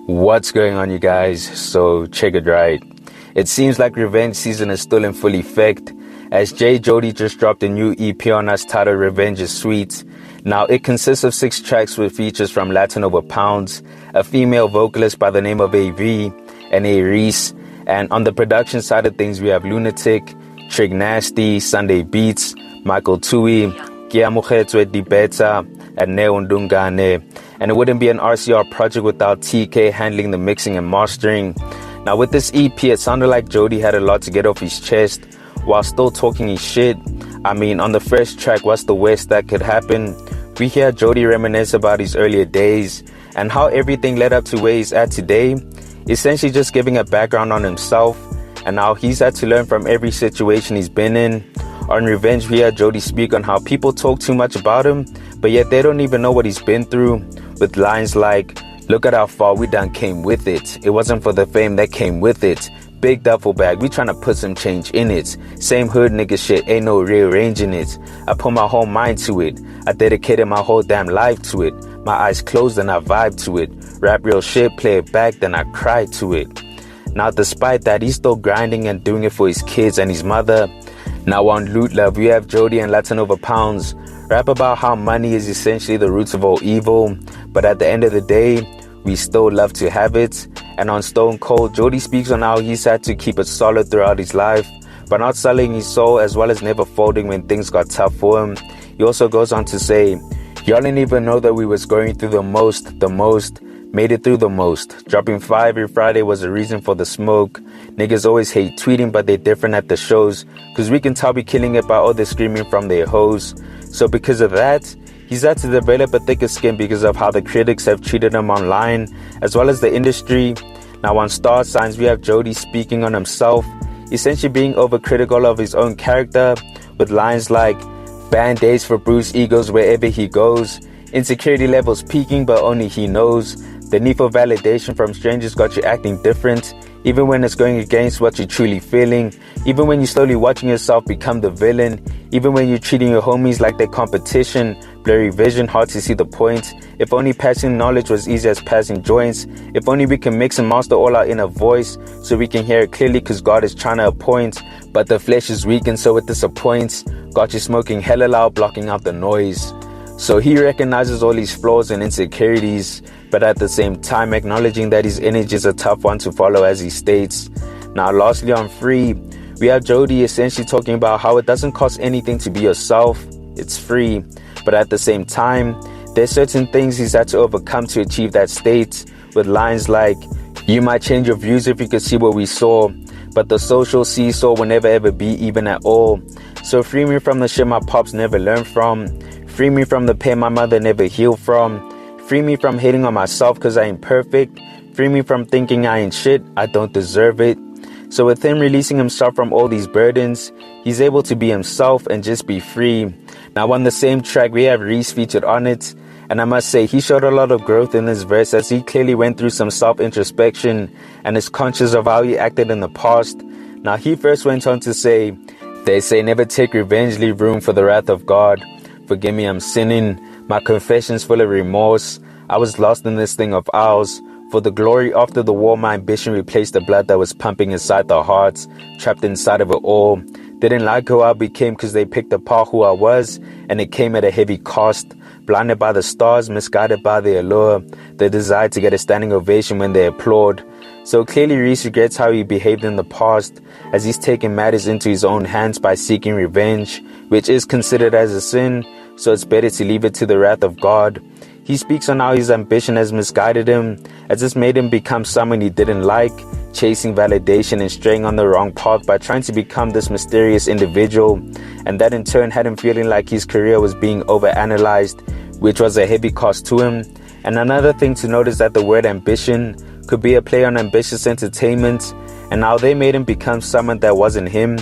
What's going on, you guys? So check it right. It seems like revenge season is still in full effect, as Jody just dropped a new EP on us titled Revenge is Sweet. Now it consists of 6 tracks with features from Latin over Pounds, a female vocalist by the name of A-Reece and A-Reece, and on the production side of things we have Lunatic, Trig Nasty, Sunday Beats, Michael Tui, Giamukhetwe Dibeta, and Neundungane. And it wouldn't be an RCR project without TK handling the mixing and mastering. Now with this EP, it sounded like Jody had a lot to get off his chest while still talking his shit. I mean, on the first track, What's the Worst That Could Happen, we hear Jody reminisce about his earlier days and how everything led up to where he's at today, essentially just giving a background on himself and how he's had to learn from every situation he's been in. On Revenge, we hear Jody speak on how people talk too much about him, but yet they don't even know what he's been through, with lines like, "Look at how far we done came with it. It wasn't for the fame that came with it. Big duffel bag, we tryna put some change in it. Same hood nigga shit, ain't no rearranging it. I put my whole mind to it. I dedicated my whole damn life to it. My eyes closed and I vibe to it. Rap real shit, play it back, then I cry to it." Now despite that, he's still grinding and doing it for his kids and his mother. Now on Loot Love, we have Jody and Latin over Pounds rap about how money is essentially the roots of all evil, but at the end of the day, we still love to have it. And on Stone Cold, Jody speaks on how he's had to keep it solid throughout his life, but not selling his soul as well as never folding when things got tough for him. He also goes on to say, "Y'all didn't even know that we was going through the most, made it through the most. Dropping 5 every Friday was a reason for the smoke. Niggas always hate tweeting, but they different at the shows, cause we can tell we killing it by all the screaming from their hoes." So because of that, he's had to develop a thicker skin because of how the critics have treated him online, as well as the industry. Now on Star Signs, we have Jody speaking on himself, essentially being overcritical of his own character, with lines like, "Band-aids for bruised egos wherever he goes. Insecurity levels peaking, but only he knows. The need for validation from strangers got you acting different, even when it's going against what you're truly feeling, even when you're slowly watching yourself become the villain, even when you're treating your homies like their competition. Blurry vision, hard to see the point. If only passing knowledge was easy as passing joints. If only we can mix and master all our inner voice, so we can hear it clearly, cause God is trying to appoint. But the flesh is weak and so it disappoints. Got you smoking hella loud, blocking out the noise." So he recognizes all his flaws and insecurities, but at the same time acknowledging that his energy is a tough one to follow, as he states. Now lastly on Free, we have Jody essentially talking about how it doesn't cost anything to be yourself, it's free, but at the same time, there's certain things he's had to overcome to achieve that state, with lines like, "You might change your views if you could see what we saw, but the social seesaw will never ever be even at all. So free me from the shit my pops never learned from. Free me from the pain my mother never healed from. Free me from hating on myself cause I ain't perfect. Free me from thinking I ain't shit, I don't deserve it." So with him releasing himself from all these burdens, he's able to be himself and just be free. Now on the same track, we have Reece featured on it, and I must say he showed a lot of growth in this verse, as he clearly went through some self-introspection and is conscious of how he acted in the past. Now he first went on to say, "They say never take revenge, leave room for the wrath of God. Forgive me, I'm sinning. My confession's full of remorse. I was lost in this thing of ours. For the glory after the war, my ambition replaced the blood that was pumping inside the hearts, trapped inside of it all. Didn't like who I became cause they picked apart who I was, and it came at a heavy cost. Blinded by the stars, misguided by the allure, the desire to get a standing ovation when they applaud." So clearly Reece regrets how he behaved in the past, as he's taken matters into his own hands by seeking revenge, which is considered as a sin, so it's better to leave it to the wrath of God. He speaks on how his ambition has misguided him, as it's made him become someone he didn't like, chasing validation and straying on the wrong path by trying to become this mysterious individual, and that in turn had him feeling like his career was being overanalyzed, which was a heavy cost to him. And another thing to note is that the word ambition could be a play on ambitious entertainment, and how they made him become someone that wasn't him.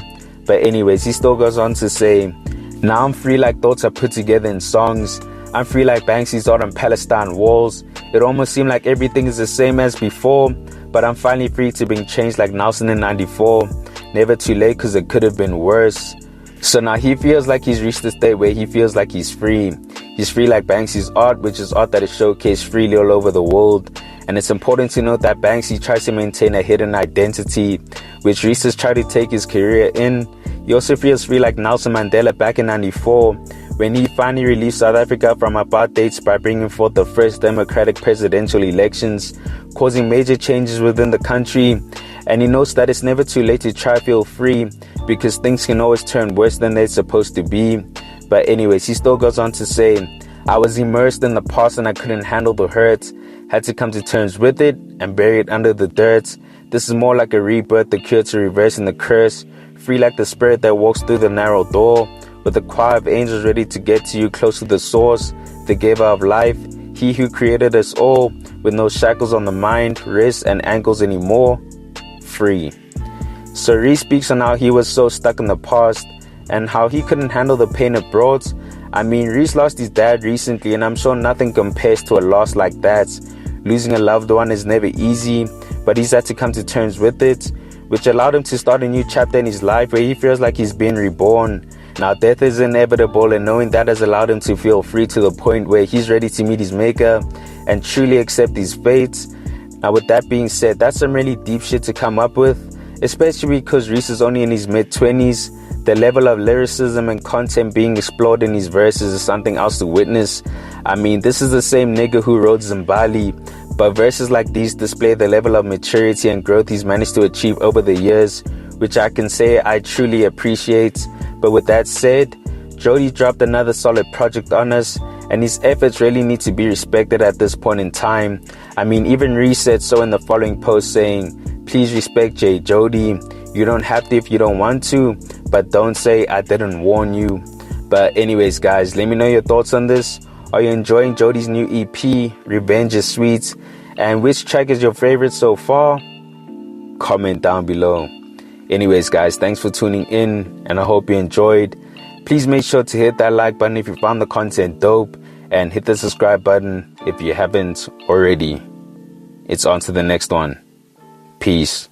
But anyways, he still goes on to say, "Now I'm free like thoughts are put together in songs. I'm free like Banksy's art on Palestine walls. It almost seemed like everything is the same as before, but I'm finally free to being changed like Nelson in 94. Never too late cause it could have been worse." So now he feels like he's reached the state where he feels like he's free. He's free like Banksy's art, which is art that is showcased freely all over the world. And it's important to note that Banksy tries to maintain a hidden identity, which Reece has tried to take his career in. He also feels free like Nelson Mandela back in '94, when he finally relieved South Africa from apartheid by bringing forth the first democratic presidential elections, causing major changes within the country. And he knows that it's never too late to try to feel free, because things can always turn worse than they're supposed to be. But anyways, he still goes on to say, "I was immersed in the past and I couldn't handle the hurt. Had to come to terms with it and bury it under the dirt. This is more like a rebirth, the cure to reversing the curse. Free like the spirit that walks through the narrow door, with a choir of angels ready to get to you close to the source, the giver of life, he who created us all, with no shackles on the mind, wrists and ankles anymore. Free." So Reece speaks on how he was so stuck in the past and how he couldn't handle the pain it brought. I mean, Reece lost his dad recently, and I'm sure nothing compares to a loss like that. Losing a loved one is never easy, but he's had to come to terms with it, which allowed him to start a new chapter in his life where he feels like he's been reborn. Now, death is inevitable, and knowing that has allowed him to feel free to the point where he's ready to meet his maker and truly accept his fate. Now, with that being said, that's some really deep shit to come up with, especially because Reece is only in his mid-20s. The level of lyricism and content being explored in his verses is something else to witness. I mean, this is the same nigga who wrote Zimbali, but verses like these display the level of maturity and growth he's managed to achieve over the years, which I can say I truly appreciate. But with that said, Jody dropped another solid project on us, and his efforts really need to be respected at this point in time. I mean, even Reece said so in the following post, saying, "Please respect J. Jody. You don't have to if you don't want to, but don't say I didn't warn you." But anyways, guys, let me know your thoughts on this. Are you enjoying Jody's new EP, Revenge is Sweet? And which track is your favorite so far? Comment down below. Anyways, guys, thanks for tuning in, and I hope you enjoyed. Please make sure to hit that like button if you found the content dope, and hit the subscribe button if you haven't already. It's on to the next one. Peace.